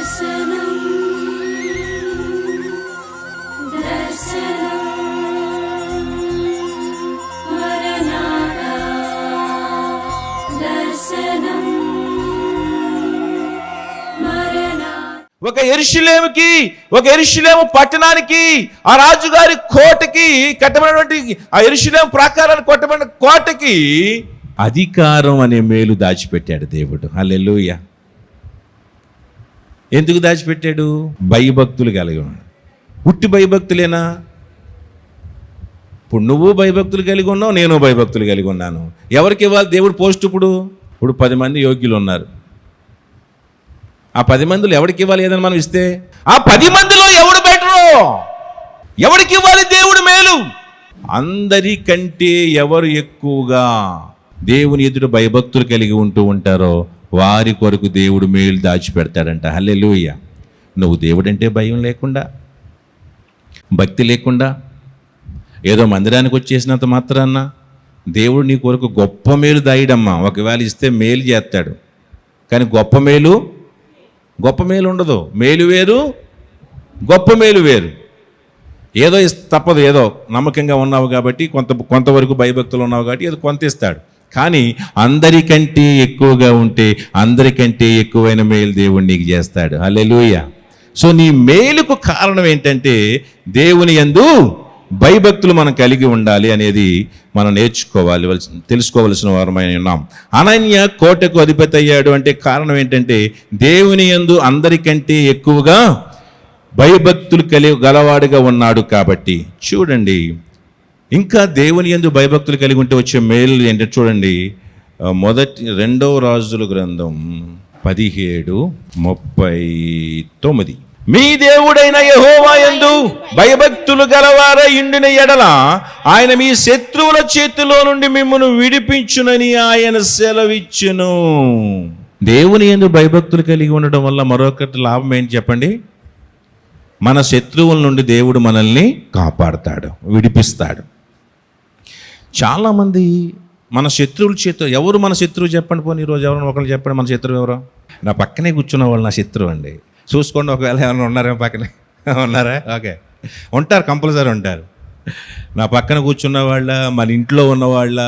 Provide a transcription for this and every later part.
ఒక యెరూషలేము పట్టణానికి, ఆ రాజుగారి కోటకి కట్టబడినటువంటి ఆ యెరూషలేము ప్రాకారానికి కట్టబడిన కోటకి అధికారం అనే మేలు దాచిపెట్టాడు దేవుడు. హల్లెలూయా. ఎందుకు దాచిపెట్టాడు? భయభక్తులు కలిగి ఉన్నాడు. ఉట్టి భయభక్తులేనా? ఇప్పుడు నువ్వు భయభక్తులు కలిగి ఉన్నావు, నేను భయభక్తులు కలిగి ఉన్నాను. ఎవరికి ఇవ్వాలి దేవుడు పోస్ట్? ఇప్పుడు 10 మంది యోగ్యులు ఉన్నారు. ఆ 10 మందిలో ఎవరికి ఇవ్వాలి ఏదని మనం ఇస్తే? ఆ 10 మందిలో ఎవడు బెటరు? ఎవరికి ఇవ్వాలి దేవుడు మేలు? అందరికంటే ఎవరు ఎక్కువగా దేవుని ఎదుట భయభక్తులు కలిగి ఉంటూ ఉంటారో వారి కొరకు దేవుడు మేలు దాచిపెడతాడంట. హల్లెలూయా. నువ్వు దేవుడంటే భయం లేకుండా, భక్తి లేకుండా, ఏదో మందిరానికి వచ్చేసినంత మాత్రాన్న దేవుడు నీ కొరకు గొప్ప మేలు దాయడమ్మా. ఒకవేళ ఇస్తే మేలు చేస్తాడు, కానీ గొప్ప మేలు ఉండదు. మేలు వేరు, గొప్ప మేలు వేరు. ఏదో తప్పదు, ఏదో నమ్మకంగా ఉన్నావు కాబట్టి, కొంతవరకు భయభక్తులు ఉన్నావు కాబట్టి ఏదో కొంత ఇస్తాడు. కానీ అందరికంటే ఎక్కువగా ఉంటే అందరికంటే ఎక్కువైన మేలు దేవుడు నీకు చేస్తాడు. హల్లెలూయా. సో నీ మేలుకు కారణం ఏంటంటే దేవుని యందు భయభక్తులు మనం కలిగి ఉండాలి అనేది మనం తెలుసుకోవలసిన వారమై ఉన్నాం. అనన్య కోటకు అధిపతి అయ్యాడు అంటే కారణం ఏంటంటే దేవుని యందు అందరికంటే ఎక్కువగా భయభక్తులు గలవాడుగా ఉన్నాడు కాబట్టి. చూడండి, ఇంకా దేవుని యందు భయభక్తులు కలిగి ఉంటే వచ్చే మేలు ఏంటంటే చూడండి, 2వ రాజుల గ్రంథం 17:39. మీ దేవుడైన యెహోవా యందు భయభక్తులు గలవారై ఉండిన ఎడల ఆయన మీ శత్రువుల చేతిలో నుండి మిమ్మును విడిపించునని ఆయన సెలవిచ్చును. దేవుని యందు భయభక్తులు కలిగి ఉండడం వల్ల మరొకటి లాభం ఏంటి చెప్పండి? మన శత్రువుల నుండి దేవుడు మనల్ని కాపాడతాడు, విడిపిస్తాడు. చాలామంది మన శత్రువుల చేతిలో, ఎవరు మన శత్రువు చెప్పండి? పోనీ ఈరోజు ఎవరైనా ఒకళ్ళు చెప్పండి మన శత్రువు ఎవరో. నా పక్కనే కూర్చున్న వాళ్ళు నా శత్రువు అండి. చూసుకోండి, ఒకవేళ ఏమైనా ఉన్నారేమో పక్కనే. ఉన్నారా? ఓకే, ఉంటారు, కంపల్సరీ ఉంటారు. నా పక్కన కూర్చున్న వాళ్ళ, మన ఇంట్లో ఉన్నవాళ్ళ,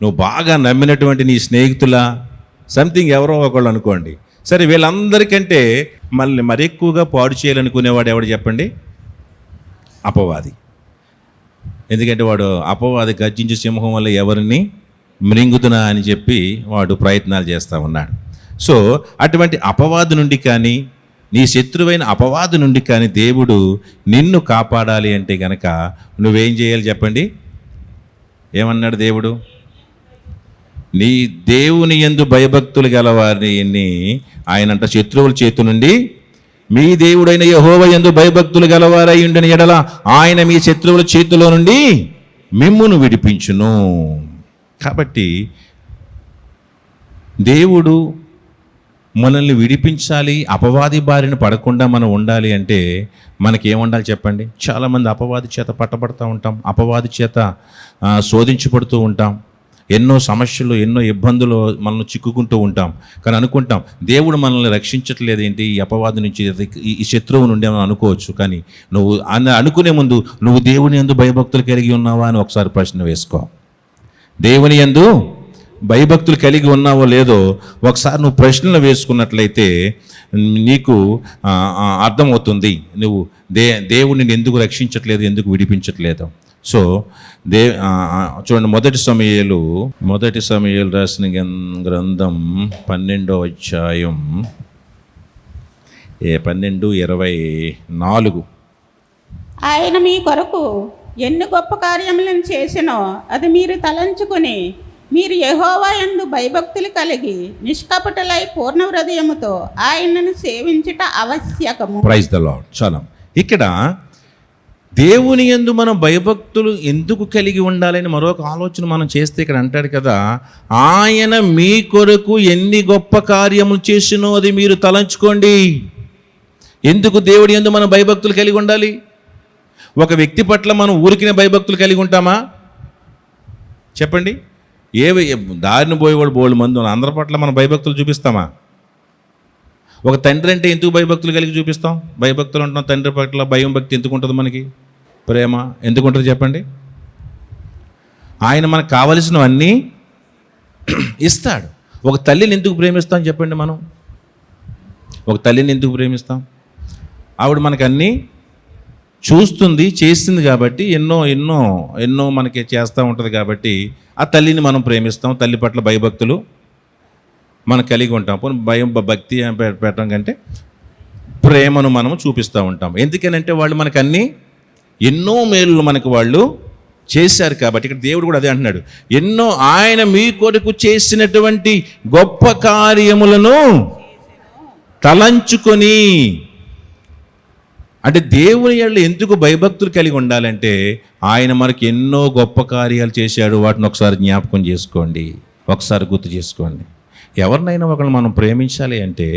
నువ్వు బాగా నమ్మినటువంటి నీ స్నేహితుల, సంథింగ్ ఎవరో ఒకళ్ళు అనుకోండి. సరే, వీళ్ళందరికంటే మళ్ళీ మరి ఎక్కువగా పాడు చేయాలనుకునేవాడు ఎవడు చెప్పండి? అపవాది. ఎందుకంటే వాడు అపవాది గర్జించే సింహం వల్ల ఎవరిని మృంగుతున్నా అని చెప్పి వాడు ప్రయత్నాలు చేస్తూ ఉన్నాడు. సో అటువంటి అపవాదు నుండి కానీ, నీ శత్రువైన అపవాదు నుండి కానీ దేవుడు నిన్ను కాపాడాలి అంటే గనక నువ్వేం చేయాలి చెప్పండి? ఏమన్నాడు దేవుడు? నీ దేవుని యందు భయభక్తులు గలవారిని ఆయనంట శత్రువుల చేతి నుండి, మీ దేవుడైన యెహోవా యందు భయభక్తులు గలవారై ఉండిన ఎడల ఆయన మీ శత్రువుల చేతిలో నుండి మిమ్మును విడిపించును. కాబట్టి దేవుడు మనల్ని విడిపించాలి, అపవాది బారిన పడకుండా మనం ఉండాలి అంటే మనకేముండాలి చెప్పండి? చాలామంది అపవాది చేత పట్టబడుతూ ఉంటాం, అపవాది చేత శోధించబడుతూ ఉంటాం, ఎన్నో సమస్యలు, ఎన్నో ఇబ్బందులు మనల్ని చిక్కుకుంటూ ఉంటాం. కానీ అనుకుంటాం దేవుడు మనల్ని రక్షించట్లేదు ఏంటి ఈ అపవాది నుంచి, ఈ శత్రువు నుండి మనం అనుకోవచ్చు. కానీ నువ్వు అనుకునే ముందు నువ్వు దేవుని యందు భయభక్తులు కలిగి ఉన్నావా అని ఒకసారి ప్రశ్న వేసుకో. దేవుని యందు భయభక్తులు కలిగి ఉన్నావో లేదో ఒకసారి నువ్వు ప్రశ్నలు వేసుకున్నట్లయితే నీకు అర్థమవుతుంది నువ్వు దేవుడిని ఎందుకు రక్షించట్లేదు, ఎందుకు విడిపించట్లేదు. సో చూడండి, మొదటి సమూయేలు రాసిన గ్రంథం 12వ అధ్యాయం 12:24. ఆయన మీ కొరకు ఎన్ని గొప్ప కార్యములను చేసినో అది మీరు తలంచుకుని మీరు యెహోవా యందు భయభక్తులు కలిగి నిష్కపటులై పూర్ణ హృదయముతో ఆయనను సేవించుట ఆవశ్యకము. Praise the lord. చాలా ఇక్కడ దేవుని యందు మనం భయభక్తులు ఎందుకు కలిగి ఉండాలని మరొక ఆలోచన మనం చేస్తే ఇక్కడ అంటాడు కదా, ఆయన మీ కొరకు ఎన్ని గొప్ప కార్యములు చేసినో అది మీరు తలంచుకోండి. ఎందుకు దేవుడి యందు మనం భయభక్తులు కలిగి ఉండాలి? ఒక వ్యక్తి పట్ల మనం ఊరికినే భయభక్తులు కలిగి ఉంటామా చెప్పండి? దారిని పోయేవాడు బోల్డ్ మంది అందరి పట్ల మనం భయభక్తులు చూపిస్తామా? ఒక తండ్రి అంటే ఎందుకు భయభక్తులు కలిగి చూపిస్తాం? భయభక్తులు అంటున్నాం, తండ్రి పట్ల భయం భక్తి ఎందుకు ఉంటుంది? మనకి ప్రేమ ఎందుకు ఉంటుంది చెప్పండి? ఆయన మనకు కావలసినవన్నీ ఇస్తాడు. ఒక తల్లిని ఎందుకు ప్రేమిస్తాం చెప్పండి? మనం ఒక తల్లిని ఎందుకు ప్రేమిస్తాం? ఆవిడ మనకు అన్నీ చూస్తుంది, చేస్తుంది కాబట్టి, ఎన్నో ఎన్నో ఎన్నో మనకి చేస్తూ ఉంటుంది కాబట్టి ఆ తల్లిని మనం ప్రేమిస్తాం. తల్లి పట్ల భయభక్తులు మనం కలిగి ఉంటాం. పోనీ భయం భక్తి పెట్టడం కంటే ప్రేమను మనం చూపిస్తూ ఉంటాం. ఎందుకనంటే వాళ్ళు మనకు అన్నీ ఎన్నో మేలు మనకు వాళ్ళు చేశారు కాబట్టి. ఇక్కడ దేవుడు కూడా అదే అంటున్నాడు, ఎన్నో ఆయన మీ కొరకు చేసినటువంటి గొప్ప కార్యములను తలంచుకొని. అంటే దేవుని యందు ఎందుకు భయభక్తులు కలిగి ఉండాలంటే ఆయన మనకి ఎన్నో గొప్ప కార్యాలు చేశాడు. వాటిని ఒకసారి జ్ఞాపకం చేసుకోండి, ఒకసారి గుర్తు చేసుకోండి. ఎవరినైనా ఒకరిని మనం ప్రేమించాలి అంటే,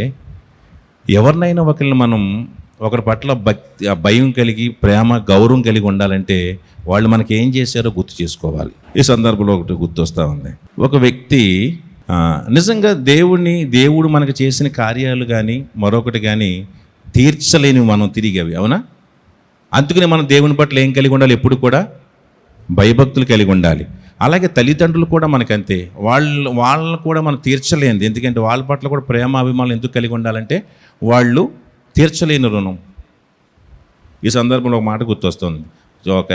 ఎవరినైనా ఒకరిని మనం ఒకరి పట్ల భక్తి భయం కలిగి ప్రేమ గౌరవం కలిగి ఉండాలంటే వాళ్ళు మనకి ఏం చేశారో గుర్తు చేసుకోవాలి. ఈ సందర్భంలో ఒకటి గుర్తొస్తూ ఉంది. ఒక వ్యక్తి నిజంగా దేవుడు మనకు చేసిన కార్యాలు కానీ మరొకటి కానీ తీర్చలేని మనం తిరిగి అవి, అవునా? అందుకని మనం దేవుని పట్ల ఏం కలిగి ఉండాలి? ఎప్పుడు కూడా భయభక్తులు కలిగి ఉండాలి. అలాగే తల్లిదండ్రులు కూడా మనకంతే, వాళ్ళని కూడా మనం తీర్చలేనిది. ఎందుకంటే వాళ్ళ పట్ల కూడా ప్రేమ అభిమానులు ఎందుకు కలిగి ఉండాలంటే వాళ్ళు తీర్చలేని రుణం. ఈ సందర్భంలో ఒక మాట గుర్తొస్తుంది,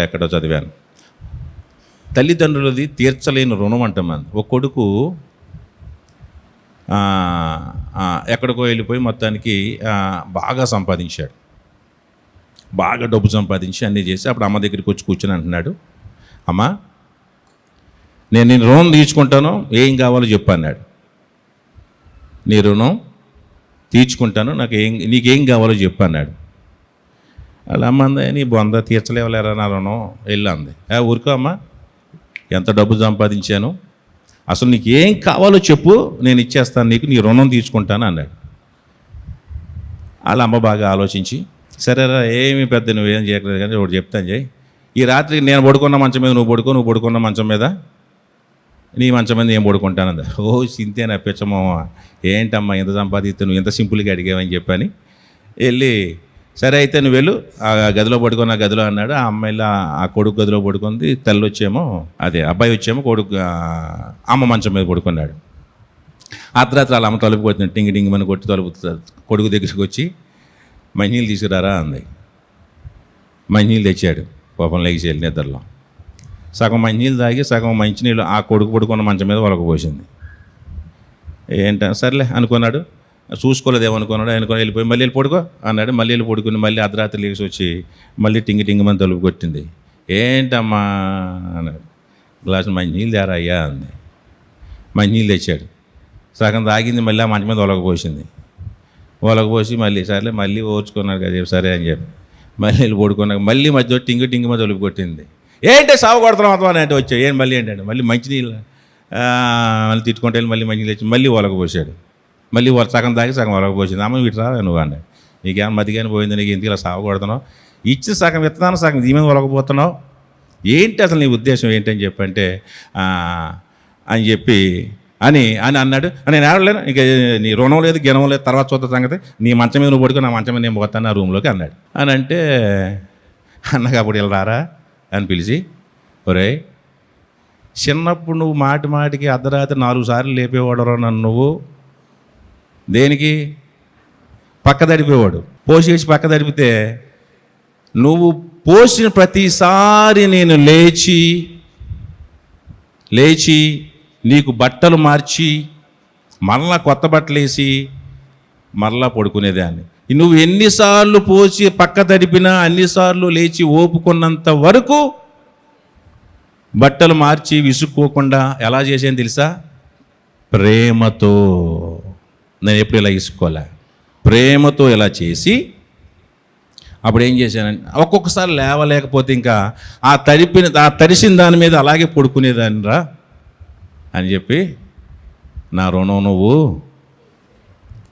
ఎక్కడో చదివాను. తల్లిదండ్రులది తీర్చలేని రుణం అంటాం. ఒక కొడుకు ఎక్కడికో వెళ్ళిపోయి మొత్తానికి బాగా సంపాదించాడు, బాగా డబ్బు సంపాదించి అన్నీ చేసి అప్పుడు అమ్మ దగ్గరికి వచ్చి కూర్చొని అంటున్నాడు, అమ్మా నేను రుణం తీర్చుకుంటాను, ఏం కావాలో చెప్పు అన్నాడు. నీ రుణం తీర్చుకుంటాను, నీకేం కావాలో చెప్పు అన్నాడు. అలా అమ్మ అంది, నీ బొంద తీర్చలేవలేరా నా రుణం, వెళ్ళి అంది. ఊరుకో అమ్మ, ఎంత డబ్బు సంపాదించాను, అసలు నీకు ఏం కావాలో చెప్పు, నేను ఇచ్చేస్తాను నీకు, నీ రుణం తీర్చుకుంటాను అన్నాడు. వాళ్ళ అమ్మ బాగా ఆలోచించి, సరేరా ఏమి పెద్ద నువ్వేం చేయట్లేదు కానీ ఒకటి చెప్తాను చేయి, ఈ రాత్రి నేను పడుకున్న మంచం మీద నువ్వు పడుకున్న మంచం మీద నీ మంచం మీద ఏం పడుకుంటానంద. ఓ సింతేనా పిచ్చమో, ఏంటమ్మా ఇంత సంపాదిస్తే నువ్వు ఎంత సింపుల్గా అడిగావని చెప్పని వెళ్ళి, సరే అయితే నువ్వు వెళ్ళు ఆ గదిలో పడుకున్న గదిలో అన్నాడు. ఆ అమ్మాయిలో ఆ కొడుకు గదిలో పడుకుంది, తల్లి వచ్చేమో అబ్బాయి వచ్చేమో కొడుకు అమ్మ మంచం మీద పడుకున్నాడు. అర్ధరాత్రి వాళ్ళ అమ్మ తలుపు కొట్టింది, టింగి టింగిమని కొట్టి తలుపు కొడుకు దగ్గరికి వచ్చి మంచినీళ్ళు తీసుకురారా అంది. మంచినీళ్ళు తెచ్చాడు, పాపం లేచి వెళ్ళి నిద్రలో సగం మంచినీళ్ళు తాగి సగం మంచినీళ్ళు ఆ కొడుకు పడుకున్న మంచం మీద ఒలకపోసింది. సర్లే అనుకున్నాడు, చూసుకోలేదేమనుకున్నాడు. అనుకుని వెళ్ళిపోయి మళ్ళీ వెళ్ళి పడుకో అన్నాడు. మళ్ళీ వెళ్ళి పడుకుని మళ్ళీ అర్ధరాత్రి లేచి వచ్చి మళ్ళీ టింగిమని తలుపు కొట్టింది. ఏంటమ్మా అన్నాడు. గ్లాసు మంచినీళ్ళు తేరా అయ్యా అంది. మంచినీళ్ళు తెచ్చాడు, సగం తాగింది, మళ్ళీ ఆ మంచం మీద ఒలకపోసి మళ్ళీ సర్లే మళ్ళీ ఓర్చుకున్నాడు కదా, సరే అని చెప్పి మళ్ళీ వెళ్ళి పడుకున్నాక మళ్ళీ మధ్య టింగిమని తలుపు కొట్టింది. ఏంటే సాగు కొడుతున్నాం అతను అంటే వచ్చావు, ఏం మళ్ళీ ఏంటంటే మళ్ళీ మంచినీళ్ళు మళ్ళీ తిట్టుకుంటే వెళ్ళి మళ్ళీ మంచినీళ్ళు తెచ్చి మళ్ళీ ఒలకపోసాడు. మళ్ళీ సగం తాగి సగం ఒలకపోసింది. అమ్మ వీటి రా నువ్వు అన్నాడు, నీకేమో మధ్యగానే పోయింది, నీకు ఇంటికి ఇలా సాగు కొడుతున్నావు, ఇచ్చిన సగం విత్తనాలు సగం దీని మీద ఒలకపోతున్నావు, ఏంటి అసలు నీ ఉద్దేశం ఏంటని చెప్పంటే అని చెప్పి అని అన్నాడు. నేను ఏడలేను, ఇక నీ రుణం లేదు గినం లేదు, తర్వాత చూద్ద సంగతి, నీ మంచం మీద నువ్వు పడుకో, నా మంచం మీద నేను పోతాను ఆ రూమ్లోకి అన్నాడు. అని అంటే అన్నగా అప్పుడు ఇలా రారా అని పిలిచి, ఒరే చిన్నప్పుడు నువ్వు మాటికి అర్ధరాత్రి 4 సార్లు లేపేవాడు నన్ను, నువ్వు దేనికి పక్క తడిపేవాడు, పోసేసి పక్క తడిపితే నువ్వు పోసిన ప్రతిసారి నేను లేచి నీకు బట్టలు మార్చి మరలా కొత్త బట్టలు వేసి మరలా పడుకునేదాన్ని. నువ్వు ఎన్నిసార్లు పోసి పక్క తడిపినా అన్నిసార్లు లేచి ఓపుకున్నంత వరకు బట్టలు మార్చి విసుక్కోకుండా ఎలా చేసాను తెలుసా? ప్రేమతో. నేను ఎప్పుడు ఇలా ఇసుకోలే, ప్రేమతో ఇలా చేసి అప్పుడు ఏం చేశానంటే ఒక్కొక్కసారి లేవలేకపోతే ఇంకా ఆ తడిసిన దాని మీద అలాగే పడుకునేదాన్ని రా అని చెప్పి నా రుణం నువ్వు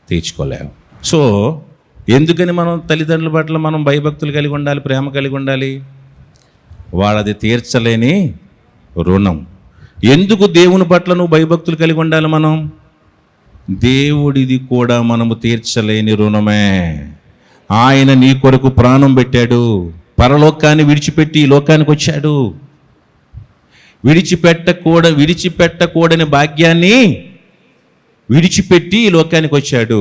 తీర్చుకోలేవు. సో ఎందుకని మనం తల్లిదండ్రుల పట్ల మనం భయభక్తులు కలిగి ఉండాలి, ప్రేమ కలిగి ఉండాలి? వాళ్ళది తీర్చలేని రుణం. ఎందుకు దేవుని పట్ల నువ్వు భయభక్తులు కలిగి ఉండాలి? మనం దేవుడిది కూడా మనము తీర్చలేని రుణమే. ఆయన నీ కొరకు ప్రాణం పెట్టాడు, పరలోకాన్ని విడిచిపెట్టి ఈ లోకానికి వచ్చాడు. విడిచిపెట్టకూడని భాగ్యాన్ని విడిచిపెట్టి ఈ లోకానికి వచ్చాడు.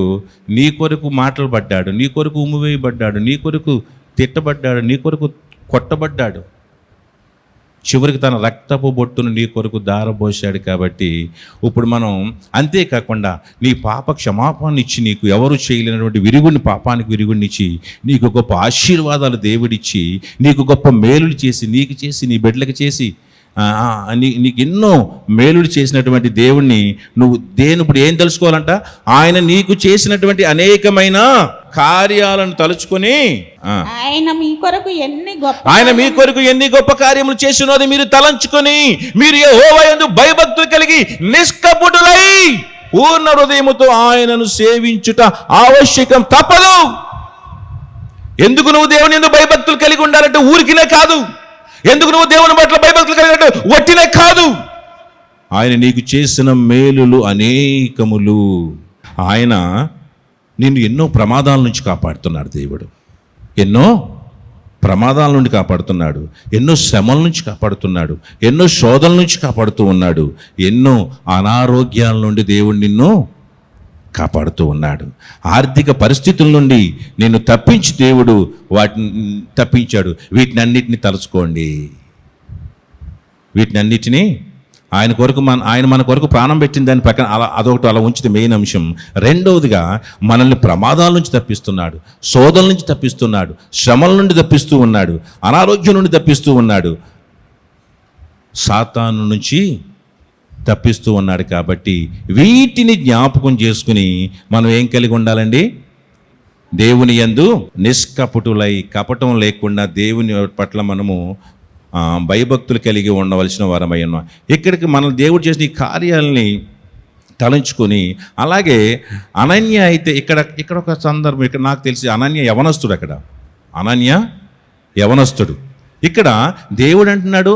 నీ కొరకు మాటలు పడ్డాడు, నీ కొరకు ఉమ్మివేయబడ్డాడు, నీ కొరకు తిట్టబడ్డాడు, నీ కొరకు కొట్టబడ్డాడు, చివరికి తన రక్తపు బొట్టును నీ కొరకు దారబోసాడు. కాబట్టి ఇప్పుడు మనం అంతేకాకుండా నీ పాప క్షమాపణ ఇచ్చి, నీకు ఎవరు చేయలేనటువంటి విరుగుడిని, పాపానికి విరుగుడిని ఇచ్చి, నీకు గొప్ప ఆశీర్వాదాలు దేవుడిచ్చి, నీకు గొప్ప మేలులు చేసి, నీకు చేసి, నీ బిడ్డలకు చేసి, నీకు ఎన్నో మేలులు చేసినటువంటి దేవుణ్ణి నువ్వు ఇప్పుడు ఏం తెలుసుకోవాలంట? ఆయన నీకు చేసినటువంటి అనేకమైన కార్యాలను తలుచుకొని, ఆయన మీ కొరకు ఎన్ని గొప్ప కార్యములు చేసినది మీరు తలంచుకొని, మీరు యెహోవా యందు భయభక్తులు కలిగి నిష్కపటులై పూర్ణ హృదయముతో ఆయనను సేవించుట ఆవశ్యకం, తప్పదు. ఎందుకు నువ్వు దేవుని యందు భయభక్తులు కలిగి ఉండాలంటే ఊరికినే కాదు. ఎందుకు నువ్వు దేవుని పట్ల భయభక్తులు కలిగినట్టు వట్టినే కాదు. ఆయన నీకు చేసిన మేలులు అనేకములు. ఆయన నిన్ను ఎన్నో ప్రమాదాల నుంచి కాపాడుతున్నాడు. దేవుడు ఎన్నో ప్రమాదాల నుండి కాపాడుతున్నాడు, ఎన్నో శ్రమల నుంచి కాపాడుతున్నాడు, ఎన్నో శోధనల నుంచి కాపాడుతూ ఉన్నాడు, ఎన్నో అనారోగ్యాల నుండి దేవుడు నిన్ను కాపాడుతూ ఉన్నాడు. ఆర్థిక పరిస్థితుల నుండి నిన్ను తప్పించి దేవుడు వాటిని తప్పించాడు. వీటినన్నిటిని తలుచుకోండి. వీటినన్నిటినీ ఆయన మన కొరకు ప్రాణం పెట్టిన దాని పక్కన అదొకటి అలా ఉంచితే మెయిన్ అంశం. రెండవదిగా మనల్ని ప్రమాదాల నుంచి తప్పిస్తున్నాడు, శోధనల నుంచి తప్పిస్తున్నాడు, శ్రమల నుండి తప్పిస్తూ ఉన్నాడు, అనారోగ్యం నుండి తప్పిస్తూ ఉన్నాడు, సాతాను నుంచి తప్పిస్తూ ఉన్నాడు. కాబట్టి వీటిని జ్ఞాపకం చేసుకుని మనం ఏం కలిగి ఉండాలండి? దేవుని యందు నిష్కపటులై, కపటం లేకుండా దేవుని పట్ల మనము భయభక్తులు కలిగి ఉండవలసిన వారమై ఉన్నాం. ఇక్కడికి మనం దేవుడు చేసిన ఈ కార్యాలని తలంచుకొని, అలాగే అనన్య అయితే ఇక్కడ ఒక సందర్భం, ఇక్కడ నాకు తెలిసి అనన్య యవనస్తుడు. అనన్య యవనస్తుడు. ఇక్కడ దేవుడు అంటున్నాడు,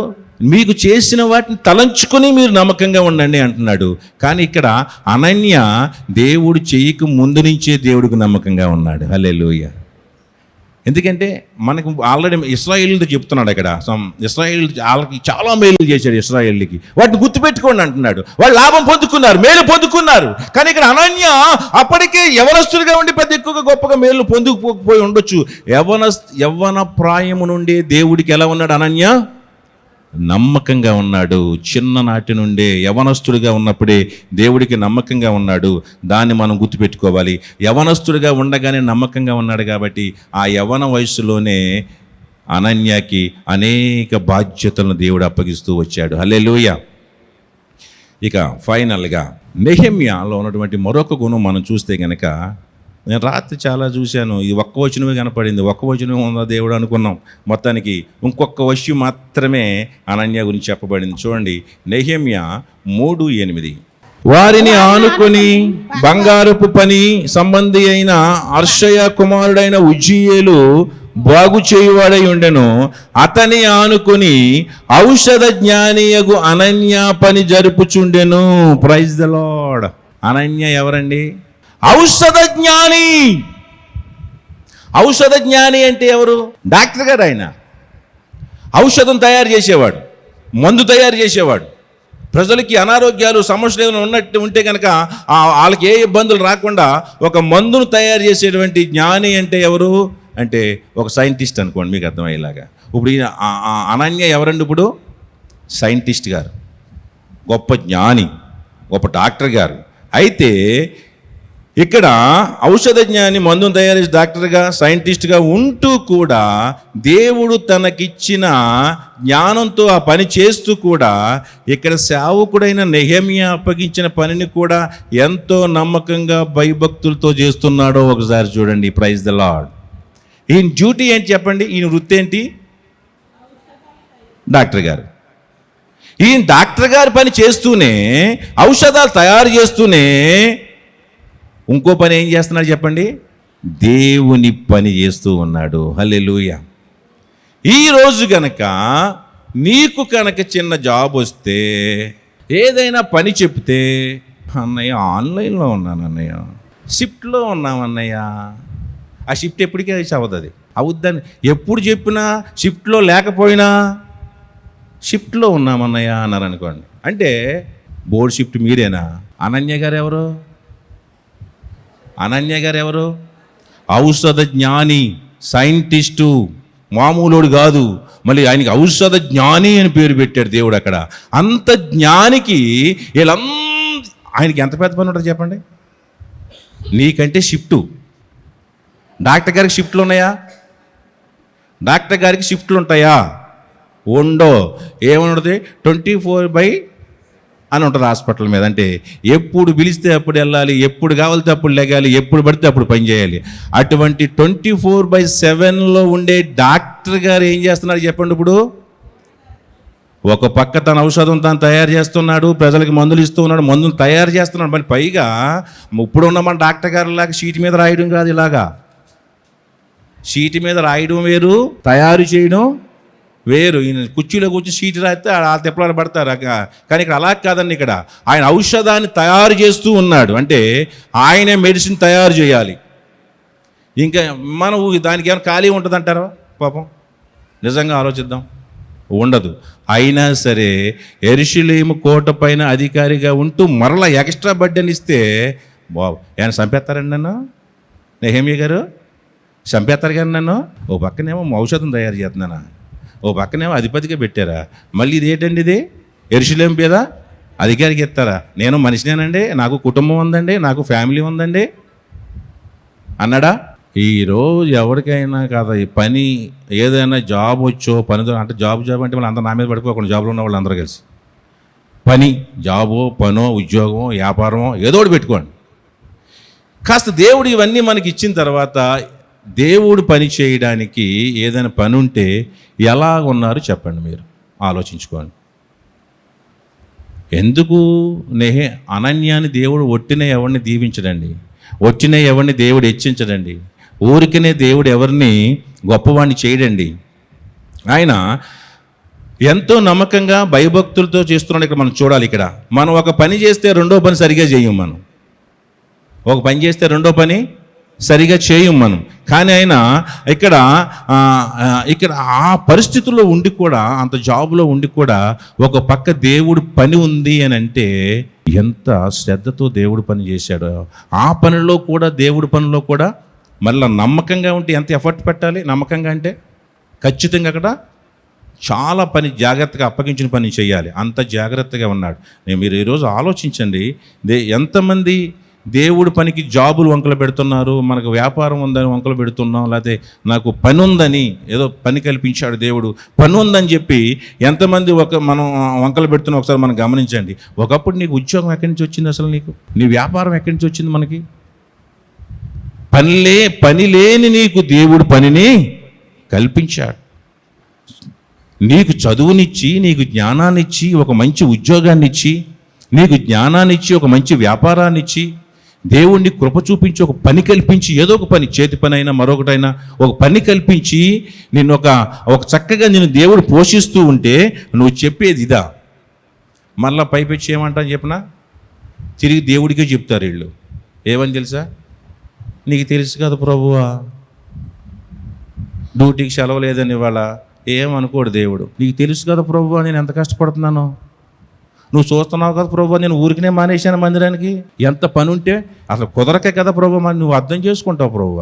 మీకు చేసిన వాటిని తలంచుకొని మీరు నమ్మకంగా ఉండండి అంటున్నాడు. కానీ ఇక్కడ అనన్య దేవుడు చేయక ముందు నుంచే దేవుడికి నమ్మకంగా ఉన్నాడు. హల్లెలూయా. ఎందుకంటే మనకు ఆల్రెడీ ఇశ్రాయేలుతో చెప్తున్నాడు. ఇశ్రాయేల్ వాళ్ళకి చాలా మేలు చేశాడు. ఇశ్రాయేల్కి వాటిని గుర్తుపెట్టుకోండి అంటున్నాడు. వాళ్ళు లాభం పొందుకున్నారు, మేలు పొందుకున్నారు. కానీ ఇక్కడ అనన్య అప్పటికే యవనస్తుడిగా ఉండి పెద్ద ఎక్కువగా గొప్పగా మేలు పొందుకుపోయి ఉండొచ్చు. యవ్వన ప్రాయము నుండి దేవుడికి ఎలా ఉన్నాడు? అనన్య నమ్మకంగా ఉన్నాడు. చిన్ననాటి నుండే యవనస్తుడిగా ఉన్నప్పుడే దేవుడికి నమ్మకంగా ఉన్నాడు. దాన్ని మనం గుర్తుపెట్టుకోవాలి. యవనస్తుడిగా ఉండగానే నమ్మకంగా ఉన్నాడు. కాబట్టి ఆ యవన వయసులోనే అనన్యకి అనేక బాధ్యతలను దేవుడు అప్పగిస్తూ వచ్చాడు. హల్లెలూయా. ఇక ఫైనల్గా నెహెమ్యాలో ఉన్నటువంటి మరొక గుణం మనం చూస్తే కనుక, నేను రాత్రి చాలా చూశాను, ఇది ఒక్క వచనమే కనపడింది. ఒక్క వచనమే ఉందా దేవుడు అనుకున్నాం. మొత్తానికి ఇంకొక విషయం మాత్రమే అనన్య గురించి చెప్పబడింది. చూడండి, నెహెమ్యా 3:8. వారిని ఆనుకొని బంగారపు పని సంబంధి అయిన అర్షయ కుమారుడైన ఉజ్జీయేలు బాగు చేయువాడై ఉండెను. అతని ఆనుకొని ఔషధ జ్ఞానియగు అనన్య పని జరుపుచుండెను. Praise the lord. అనన్య ఎవరండి? ఔషధ జ్ఞాని. ఔషధ జ్ఞాని అంటే ఎవరు? డాక్టర్ గారు. ఆయన ఔషధం తయారు చేసేవాడు, మందు తయారు చేసేవాడు. ప్రజలకి అనారోగ్యాలు, సమస్యలు ఏమైనా ఉంటే కనుక వాళ్ళకి ఏ ఇబ్బందులు రాకుండా ఒక మందును తయారు చేసేటువంటి జ్ఞాని అంటే ఎవరు అంటే ఒక సైంటిస్ట్ అనుకోండి, మీకు అర్థమయ్యేలాగా. ఇప్పుడు అనన్య ఎవరండి? ఇప్పుడు సైంటిస్ట్ గారు, గొప్ప జ్ఞాని, గొప్ప డాక్టర్ గారు. అయితే ఇక్కడ ఔషధ జ్ఞాని, మందును తయారు చేసే డాక్టర్గా, సైంటిస్ట్గా ఉంటూ కూడా దేవుడు తనకిచ్చిన జ్ఞానంతో ఆ పని చేస్తూ కూడా ఇక్కడ సేవకుడైన నెహెమ్యా అప్పగించిన పనిని కూడా ఎంతో నమ్మకంగా భయభక్తులతో చేస్తున్నాడో ఒకసారి చూడండి. Praise the Lord. ఈయన డ్యూటీ ఏంటి చెప్పండి? ఈయన వృత్తి ఏంటి? డాక్టర్ గారు. ఈయన డాక్టర్ గారి పని చేస్తూనే, ఔషధాలు తయారు చేస్తూనే ఇంకో పని ఏం చేస్తున్నాడు చెప్పండి? దేవుని పని చేస్తూ ఉన్నాడు. హల్లెలూయా. ఈరోజు కనుక నీకు కనుక చిన్న జాబ్ వస్తే, ఏదైనా పని చెప్తే అన్నయ్య ఆన్లైన్లో ఉన్నాను అన్నయ్య, షిఫ్ట్లో ఉన్నాం అన్నయ్య. ఆ షిఫ్ట్ ఎప్పటికీ అవ్వదు, అది అవుద్దని ఎప్పుడు చెప్పినా షిఫ్ట్లో లేకపోయినా షిఫ్ట్లో ఉన్నామన్నయ్య అన్నారు అనుకోండి. అంటే బోర్డు షిఫ్ట్ మీరేనా? అనన్య గారు ఎవరు? అనన్య గారు ఎవరు? ఔషధ జ్ఞాని, సైంటిస్టు, మామూలుడు కాదు. మళ్ళీ ఆయనకి ఔషధ జ్ఞాని అని పేరు పెట్టాడు దేవుడు అక్కడ. అంత జ్ఞానికి ఆయనకి ఎంత పెద్ద పని ఉంటుంది చెప్పండి. నీకంటే షిఫ్టు. డాక్టర్ గారికి షిఫ్ట్లు ఉన్నాయా? డాక్టర్ గారికి షిఫ్ట్లు ఉంటాయా? ఉండో. ఏమనుంటుంది? 24/7 అని ఉంటుంది హాస్పిటల్ మీద. అంటే ఎప్పుడు పిలిస్తే అప్పుడు వెళ్ళాలి, ఎప్పుడు కావాలితే అప్పుడు లెగాలి, ఎప్పుడు పడితే అప్పుడు పని చేయాలి. అటువంటి 24/7లో ఉండే డాక్టర్ గారు ఏం చేస్తున్నారు చెప్పండి. ఇప్పుడు ఒక పక్క తన ఔషధం తాను తయారు చేస్తున్నాడు, ప్రజలకి మందులు ఇస్తూ ఉన్నాడు, మందులు తయారు చేస్తున్నాడు. మళ్ళీ పైగా ఇప్పుడున్న మన డాక్టర్ గారు లాగా షీట్ మీద రాయడం కాదు. ఇలాగా షీట్ మీద రాయడం వేరు, తయారు చేయడం వేరు. ఈయన కుర్చీలో కూర్చొని షీట్ రాస్తే ఆ తెప్పలాలు పడతారు. కానీ ఇక్కడ అలా కాదండి. ఇక్కడ ఆయన ఔషధాన్ని తయారు చేస్తూ ఉన్నాడు. అంటే ఆయనే మెడిసిన్ తయారు చేయాలి. ఇంకా మనం దానికి ఏమైనా ఖాళీ ఉంటుంది అంటారా? పాపం నిజంగా ఆలోచిద్దాం, ఉండదు. అయినా సరే యెరూషలేము కోట పైన అధికారిగా ఉంటూ మరలా ఎక్స్ట్రా బడ్డెని ఇస్తే బాబు ఆయన చంపేస్తారండి నన్ను. నెహెమ్యా గారు చంపేస్తారు కానీ నన్ను. ఓ పక్కనేమో ఔషధం తయారు చేస్తున్నానా, ఓ పక్కనేమో అధిపతిగా పెట్టారా, మళ్ళీ ఇది ఏంటండి, ఇది యెరూషలేము మీద అధికారికి ఇస్తారా? నేను మనిషినేనండి, నాకు కుటుంబం ఉందండి, నాకు ఫ్యామిలీ ఉందండి అన్నాడా? ఈరోజు ఎవరికైనా కదా ఈ పని ఏదైనా జాబ్ వచ్చో పనితో అంటే జాబ్ అంటే వాళ్ళు అందరూ నా మీద పడిపోకుండా జాబ్లో ఉన్న వాళ్ళు అందరూ కలిసి పని, జాబో, పనో, ఉద్యోగమో, వ్యాపారమో ఏదో ఒకటి పెట్టుకోండి. కాస్త దేవుడు ఇవన్నీ మనకి ఇచ్చిన తర్వాత దేవుడు పని చేయడానికి ఏదైనా పని ఉంటే ఎలా ఉన్నారు చెప్పండి, మీరు ఆలోచించుకోండి. ఎందుకు అనన్యాని దేవుడు ఒట్టిన ఎవరిని దీవించడండి, ఒట్టిన ఎవరిని దేవుడు హెచ్చించడండి, ఊరికనే దేవుడు ఎవరిని గొప్పవాడిని చేయడండి. ఆయన ఎంతో నమ్మకంగా భయభక్తులతో చేస్తున్నాడు. ఇక్కడ మనం చూడాలి. ఇక్కడ మనం ఒక పని చేస్తే రెండో పని సరిగా చేయం. మనం ఒక పని చేస్తే రెండో పని సరిగా చేయం మనం. కానీ ఆయన ఇక్కడ ఆ పరిస్థితుల్లో ఉండి కూడా, అంత జాబ్లో ఉండి కూడా ఒక పక్క దేవుడు పని ఉంది అని అంటే ఎంత శ్రద్ధతో దేవుడు పని చేశాడో. ఆ పనిలో కూడా, దేవుడి పనిలో కూడా మళ్ళీ నమ్మకంగా ఉంటే ఎంత ఎఫర్ట్ పెట్టాలి. నమ్మకంగా అంటే ఖచ్చితంగా అక్కడ చాలా పని జాగ్రత్తగా అప్పగించిన పని చేయాలి. అంత జాగ్రత్తగా ఉన్నాడు. మీరు ఈరోజు ఆలోచించండి, ఎంతమంది దేవుడి పనికి జాబులు వంకలు పెడుతున్నారు, మనకు వ్యాపారం ఉందని వంకలు పెడుతున్నాం, లేకపోతే నాకు పని ఉందని ఏదో పని కల్పించాడు దేవుడు, పని ఉందని చెప్పి ఎంతమంది మనం వంకలు పెడుతున్నాం ఒకసారి మనం గమనించండి. ఒకప్పుడు నీకు ఉద్యోగం ఎక్కడి నుంచి వచ్చింది, అసలు నీ వ్యాపారం ఎక్కడి నుంచి వచ్చింది? మనకి పని లేని నీకు దేవుడు పనిని కల్పించాడు. నీకు చదువునిచ్చి, నీకు జ్ఞానాన్నిచ్చి, ఒక మంచి ఉద్యోగాన్ని ఇచ్చి, నీకు జ్ఞానాన్నిచ్చి, ఒక మంచి వ్యాపారాన్ని ఇచ్చి, దేవుణ్ణి కృప చూపించి ఒక పని కల్పించి, ఏదో ఒక పని, చేతి పని అయినా మరొకటైనా ఒక పని కల్పించి నిన్ను ఒక చక్కగా నేను దేవుడు పోషిస్తూ ఉంటే నువ్వు చెప్పేది ఇదా? మళ్ళా పైపెచ్చి ఏమంటాను చెప్పినా తిరిగి దేవుడికే చెప్తారు వీళ్ళు. ఏమని తెలుసా? నీకు తెలుసు కదా ప్రభువా, డ్యూటీకి సెలవు లేదని ఇవాళ. ఏమనుకోడు దేవుడు. నీకు తెలుసు కదా ప్రభువా నేను ఎంత కష్టపడుతున్నానో, నువ్వు చూస్తున్నావు కదా ప్రభు, నేను ఊరికినే మానేశాను మందిరానికి. ఎంత పని ఉంటే అసలు కుదరకే కదా ప్రభు, మరి నువ్వు అర్థం చేసుకుంటావు ప్రభు.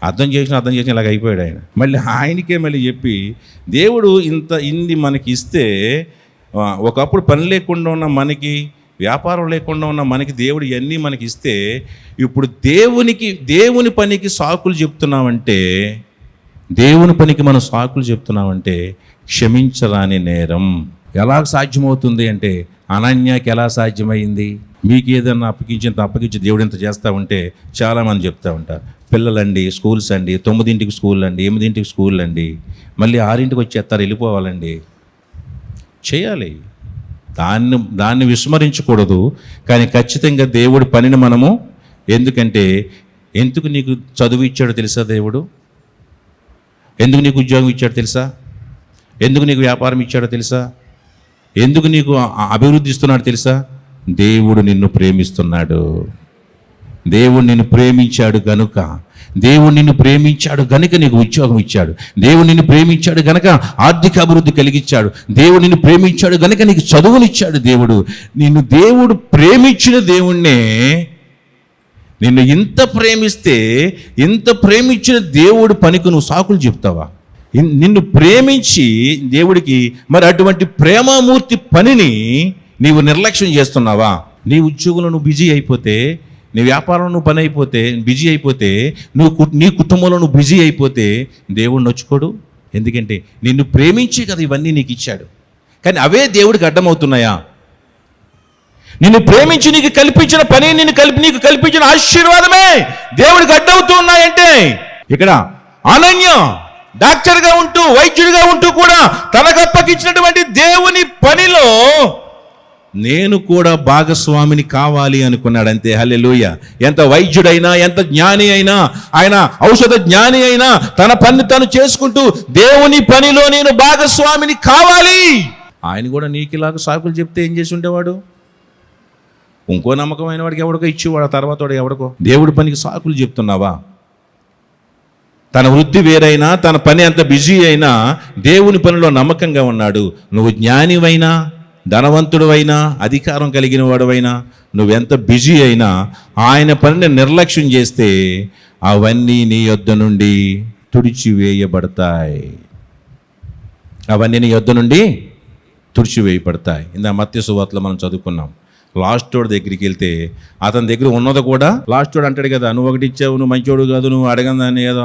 అర్థం చేసిన ఇలాగ అయిపోయాడు ఆయన. మళ్ళీ ఆయనకే మళ్ళీ చెప్పి దేవుడు ఇన్ని మనకి ఇస్తే, ఒకప్పుడు పని లేకుండా ఉన్న మనకి, వ్యాపారం లేకుండా ఉన్న మనకి దేవుడు ఇవన్నీ మనకి ఇస్తే, ఇప్పుడు దేవుని పనికి సాకులు చెప్తున్నామంటే, దేవుని పనికి మనం సాకులు చెప్తున్నామంటే క్షమించరాని నేరం. ఎలా సాధ్యమవుతుంది అంటే, అనన్యాకి ఎలా సాధ్యమైంది? మీకు ఏదన్నా అప్పగించి దేవుడు ఎంత చేస్తూ ఉంటే చాలామంది చెప్తూ ఉంటారు. పిల్లలండి స్కూల్స్ అండి, 9ంటికి స్కూల్ అండి, 8ంటికి స్కూల్ అండి, మళ్ళీ 6ంటికి వచ్చేస్తారు, వెళ్ళిపోవాలండి. చేయాలి, దాన్ని విస్మరించకూడదు. కానీ ఖచ్చితంగా దేవుడి పనిని మనము, ఎందుకు నీకు చదువు ఇచ్చాడో తెలుసా దేవుడు? ఎందుకు నీకు ఉద్యోగం ఇచ్చాడో తెలుసా? ఎందుకు నీకు వ్యాపారం ఇచ్చాడో తెలుసా? ఎందుకు నీకు అభివృద్ధి ఇస్తున్నాడు తెలుసా? దేవుడు నిన్ను ప్రేమిస్తున్నాడు. దేవుడు నిన్ను ప్రేమించాడు గనుక, దేవుడు నిన్ను ప్రేమించాడు గనుక నీకు ఉద్యోగం ఇచ్చాడు. దేవుడు నిన్ను ప్రేమించాడు గనుక ఆర్థిక అభివృద్ధి కలిగించాడు. దేవుడు నిన్ను ప్రేమించాడు గనుక నీకు చదువునిచ్చాడు. దేవుడు ప్రేమించిన దేవుణ్ణే నిన్ను ఇంత ప్రేమించిన దేవుడి పనికి నువ్వు సాకులు చెప్తావా? నిన్ను ప్రేమించి దేవుడికి మరి అటువంటి ప్రేమామూర్తి పనిని నీవు నిర్లక్ష్యం చేస్తున్నావా? నీ ఉద్యోగంలో నువ్వు బిజీ అయిపోతే, నీ వ్యాపారంలో నువ్వు పని అయిపోతే బిజీ అయిపోతే, నీ కుటుంబంలో నువ్వు బిజీ అయిపోతే దేవుడు నొచ్చుకోడు. ఎందుకంటే నిన్ను ప్రేమించి కదా ఇవన్నీ నీకు ఇచ్చాడు. కానీ అవే దేవుడికి అడ్డమవుతున్నాయా? నిన్ను ప్రేమించి నీకు కల్పించిన పని, నీకు కల్పించిన ఆశీర్వాదమే దేవుడికి అడ్డవుతూ ఉన్నాయంటే, ఇక్కడ అనన్య డాక్టర్గా ఉంటూ వైద్యుడిగా ఉంటూ కూడా తనకు అప్పగించినటువంటి దేవుని పనిలో నేను కూడా భాగస్వామిని కావాలి అనుకున్నాడు. అంతే. హల్లెలూయా. ఎంత వైద్యుడైనా, ఎంత జ్ఞాని అయినా, ఆయన ఔషధ జ్ఞాని అయినా తన పని తను చేసుకుంటూ దేవుని పనిలో నేను భాగస్వామిని కావాలి. ఆయన కూడా నీకు ఇలాగ సాకులు చెప్తే ఏం చేసి ఉండేవాడు? ఇంకో నమ్మకమైన వాడికి ఎవడికో ఇచ్చేవాడు, ఆ తర్వాత వాడికి ఎవడికో. దేవుడి పనికి సాకులు చెప్తున్నావా? తన వృత్తి వేరైనా, తన పని అంత బిజీ అయినా దేవుని పనిలో నమ్మకంగా ఉన్నాడు. నువ్వు జ్ఞానివైనా, ధనవంతుడివైనా, అధికారం కలిగిన వాడివైనా, నువ్వెంత బిజీ అయినా ఆయన పనిని నిర్లక్ష్యం చేస్తే అవన్నీ నీ యొద్ద నుండి తుడిచివేయబడతాయి. ఇందా మత్తయి సువార్తలో మనం చదువుకున్నాం. లాస్ట్ వాడి దగ్గరికి వెళ్తే అతని దగ్గర ఉన్నది కూడా లాస్ట్ వాడు అంటాడు కదా, నువ్వు ఒకటి ఇచ్చావు, నువ్వు మంచోడు కాదు, నువ్వు అడగందాన్ని ఏదో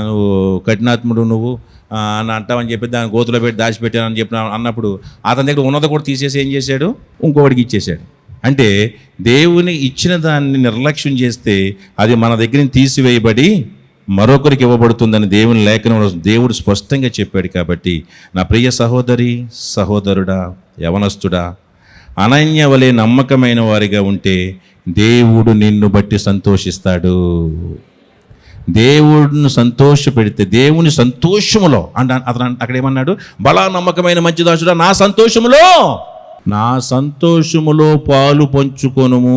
నువ్వు కఠినాత్ముడు నువ్వు అని అంటావని చెప్పి దాన్ని గోతులో పెట్టి దాచిపెట్టానని చెప్పిన అన్నప్పుడు అతని దగ్గర ఉన్నది కూడా తీసేసి ఏం చేశాడు? ఇంకొకటికి ఇచ్చేశాడు. అంటే దేవుని ఇచ్చిన దాన్ని నిర్లక్ష్యం చేస్తే అది మన దగ్గర నుంచి తీసివేయబడి మరొకరికి ఇవ్వబడుతుందని దేవుని లేఖనంలో దేవుడు స్పష్టంగా చెప్పాడు. కాబట్టి నా ప్రియ సహోదరి, సహోదరుడా, యవనస్తుడా, అనన్య వలె నమ్మకమైన వారిగా ఉంటే దేవుడు నిన్ను బట్టి సంతోషిస్తాడు. దేవుడిని సంతోషపెడితే దేవుని సంతోషములో అతను అక్కడ ఏమన్నాడు? బలా నమ్మకమైన మంచి దాసుడా, నా సంతోషములో పాలు పంచుకొనుము.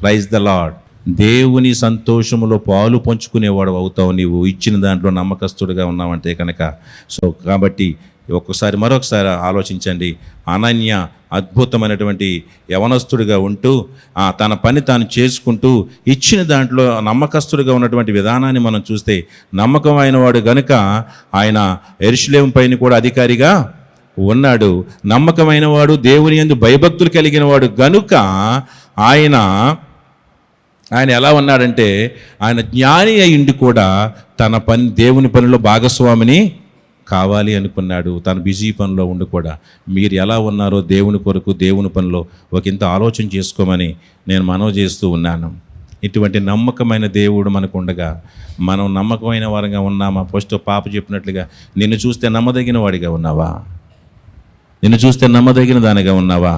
Praise the lord. దేవుని సంతోషములో పాలు పంచుకునేవాడు అవుతావు నీవు ఇచ్చిన దాంట్లో నమ్మకస్తుడిగా ఉన్నావంటే కనుక. కాబట్టి మరొకసారి ఆలోచించండి. అనన్య అద్భుతమైనటువంటి యవనస్తుడిగా ఉంటూ తన పని తాను చేసుకుంటూ ఇచ్చిన దాంట్లో నమ్మకస్తుడిగా ఉన్నటువంటి విధానాన్ని మనం చూస్తే, నమ్మకమైన వాడు గనుక ఆయన యెరూషలేము పైన కూడా అధికారిగా ఉన్నాడు. నమ్మకమైన వాడు, దేవుని యందు భయభక్తులు కలిగిన వాడు గనుక ఆయన ఎలా ఉన్నాడంటే, ఆయన జ్ఞాని అయ్యుండి కూడా తన పని దేవుని పనిలో భాగస్వామిని కావాలి అనుకున్నాడు. తన బిజీ పనిలో ఉండి కూడా. మీరు ఎలా ఉన్నారో దేవుని కొరకు దేవుని పనిలో ఒకంత ఆలోచన చేసుకోమని నేను మనవి చేస్తూ ఉన్నాను. ఇటువంటి నమ్మకమైన దేవుడు మనకు ఉండగా మనం నమ్మకమైన వారిగా ఉన్నామా? ఫస్ట్ పాప చెప్పినట్లుగా నిన్ను చూస్తే నమ్మదగిన వాడిగా ఉన్నావా? నిన్ను చూస్తే నమ్మదగిన దానిగా ఉన్నావా?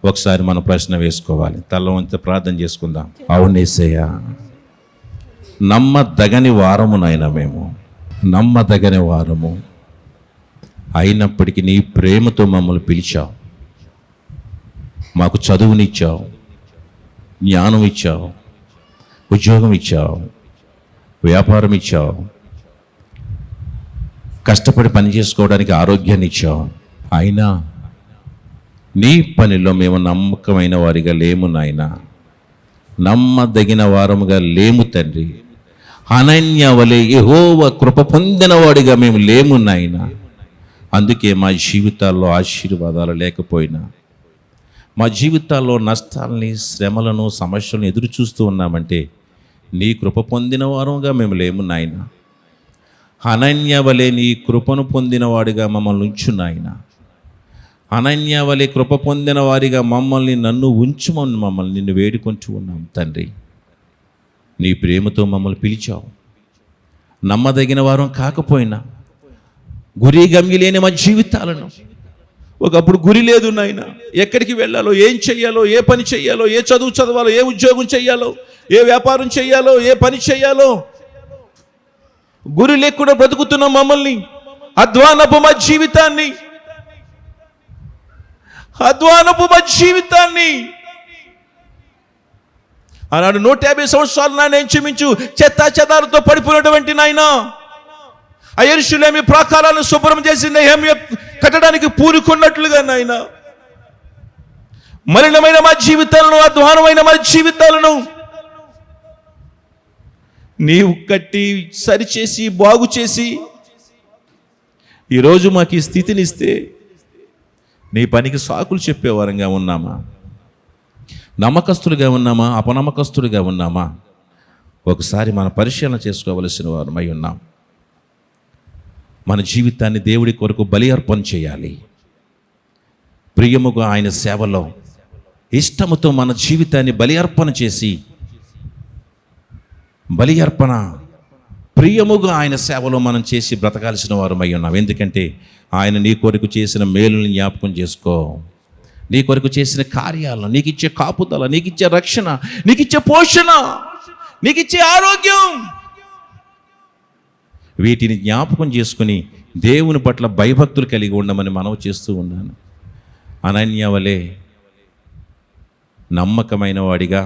ఒకసారి మనం ప్రశ్న వేసుకోవాలి. తల వంచి ప్రార్థన చేసుకుందాం. అవును యేసయ్యా, నమ్మదగని వారమునైనా మేము నమ్మదగని వారము అయినప్పటికీ నీ ప్రేమతో మమ్మల్ని పిలిచావు, మాకు చదువునిచ్చావు, జ్ఞానం ఇచ్చావు, ఉద్యోగం ఇచ్చావు, వ్యాపారం ఇచ్చావు, కష్టపడి పని చేసుకోవడానికి ఆరోగ్యాన్ని ఇచ్చావు. అయినా నీ పనిలో మేము నమ్మకమైన వారిగా లేము నాయనా, నమ్మదగిన వారముగా లేము తండ్రి. అనన్య వలె యెహోవా కృప పొందిన వాడిగా మేము లేము నాయనా. అందుకే మా జీవితాల్లో ఆశీర్వాదాలు లేకపోయినా, మా జీవితాల్లో నష్టాలని, శ్రమలను, సమస్యలను ఎదురు చూస్తూ ఉన్నామంటే నీ కృప పొందిన వారుగా మేము లేము నాయన. అనన్య వలె నీ కృపను పొందిన వాడిగా మమ్మల్ని ఉంచు నాయన. అనన్య వలె కృప పొందిన వారిగా నన్ను ఉంచుమని నిన్ను వేడుకొంటూ ఉన్నాం తండ్రి. నీ ప్రేమతో మమ్మల్ని పిలిచావు. నమ్మదగిన వారం కాకపోయినా, గురి గమ్య లేని మా జీవితాలను, ఒకప్పుడు గురి లేదు నాయన, ఎక్కడికి వెళ్ళాలో, ఏం చెయ్యాలో, ఏ పని చెయ్యాలో, ఏ చదువు చదవాలో, ఏ ఉద్యోగం చెయ్యాలో, ఏ వ్యాపారం చెయ్యాలో, ఏ పని చెయ్యాలో గురి లేకుండా బ్రతుకుతున్న మమ్మల్ని, అధ్వానపు మా జీవితాన్ని అధ్వానపు మా జీవితాన్ని ఆనాడు 150 సంవత్సరాలు నాయన ఇంచుమించు చెత్తా చెదారుతో పడిపోయినటువంటి నాయన ఆ యెరూషలేము ప్రాకారాలను శుభ్రం చేసి నెహెమ్యా కట్టడానికి పూనుకున్నట్లుగా నాయన మలినమైన మా జీవితాలను, అధ్వానమైన మా జీవితాలను నీవు కట్టి సరిచేసి బాగు చేసి ఈరోజు మాకు ఈ స్థితినిస్తే నీ పనికి సాకులు చెప్పేవారంగా ఉన్నామా? నమ్మకస్తులుగా ఉన్నామా? అపనమ్మకస్తులుగా ఉన్నామా? ఒకసారి మన పరిశీలన చేసుకోవలసిన వారమై ఉన్నాం. మన జీవితాన్ని దేవుడి కొరకు బలి అర్పణ చేయాలి. ప్రియముగా ఆయన సేవలో ఇష్టముతో మన జీవితాన్ని బలి అర్పణ చేసి, బలి అర్పణ ప్రియముగా ఆయన సేవలో మనం చేసి బ్రతకాల్సిన వారమై ఉన్నాం. ఎందుకంటే ఆయన నీ కొరకు చేసిన మేలుని జ్ఞాపకం చేసుకో. నీ కొరకు చేసిన కార్యాలను, నీకు ఇచ్చే కాపుదల, నీకు ఇచ్చే రక్షణ, నీకు ఇచ్చే పోషణ, నీకు ఇచ్చే ఆరోగ్యం, వీటిని జ్ఞాపకం చేసుకుని దేవుని పట్ల భయభక్తులు కలిగి ఉండమని మనవి చేస్తూ ఉన్నాను. అనన్య వలె నమ్మకమైన వాడిగా,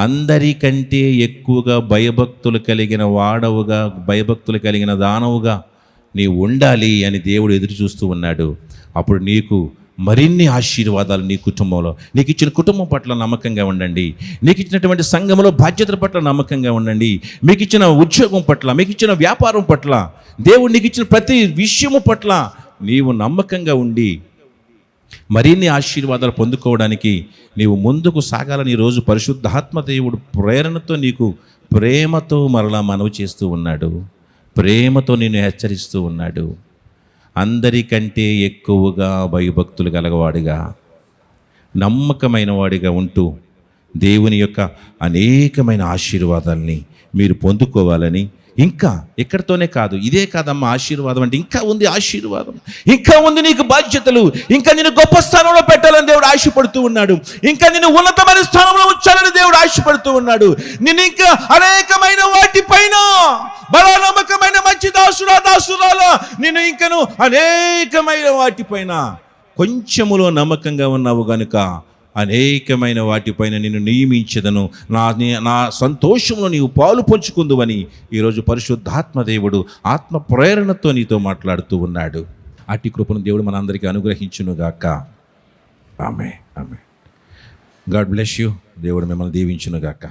అందరికంటే ఎక్కువగా భయభక్తులు కలిగిన వాడవుగా, భయభక్తులు కలిగిన దానవుగా నీవు ఉండాలి అని దేవుడు ఎదురు చూస్తూ ఉన్నాడు. అప్పుడు నీకు మరిన్ని ఆశీర్వాదాలు నీ కుటుంబంలో, నీకు ఇచ్చిన కుటుంబం పట్ల నమ్మకంగా ఉండండి, నీకు ఇచ్చినటువంటి సంఘంలో బాధ్యతల పట్ల నమ్మకంగా ఉండండి, మీకు ఇచ్చిన ఉద్యోగం పట్ల, మీకు ఇచ్చిన వ్యాపారం పట్ల, దేవుడు నీకు ఇచ్చిన ప్రతి విషయము పట్ల నీవు నమ్మకంగా ఉండి మరిన్ని ఆశీర్వాదాలు పొందుకోవడానికి నీవు ముందుకు సాగాలని ఈరోజు పరిశుద్ధాత్మ దేవుడు ప్రేరణతో నీకు ప్రేమతో మరలా మనవి చేస్తూ ఉన్నాడు. ప్రేమతో నిన్ను హెచ్చరిస్తూ ఉన్నాడు. అందరికంటే ఎక్కువగా భయభక్తులు గలవాడిగా, నమ్మకమైన వాడిగా ఉంటూ దేవుని యొక్క అనేకమైన ఆశీర్వాదాలని మీరు పొందుకోవాలని, ఇంకా ఎక్కడితోనే కాదు, ఇదే కాదమ్మా ఆశీర్వాదం అంటే, ఇంకా ఉంది ఆశీర్వాదం, ఇంకా ఉంది నీకు బాధ్యతలు, ఇంకా నేను గొప్ప స్థానంలో పెట్టాలని దేవుడు ఆశపడుతూ ఉన్నాడు, ఇంకా నేను ఉన్నతమైన స్థానంలో ఉంచాలని దేవుడు ఆశపడుతూ ఉన్నాడు. నేను ఇంకా అనేకమైన వాటిపైన, బలా నమ్మకమైన మంచి దాసురాలా, నేను ఇంకను అనేకమైన వాటిపైన, కొంచెములో నమ్మకంగా ఉన్నావు గనుక అనేకమైన వాటిపైన నిన్ను నియమించదను, నా సంతోషంలో నీవు పాలు పంచుకుందువని ఈరోజు పరిశుద్ధాత్మ దేవుడు ఆత్మ ప్రేరణతో నీతో మాట్లాడుతూ ఉన్నాడు. అట్టి కృపను దేవుడు మనందరికీ అనుగ్రహించునుగాక. ఆమేన్. ఆమేన్. God bless you. దేవుడు మిమ్మల్ని దీవించునుగాక.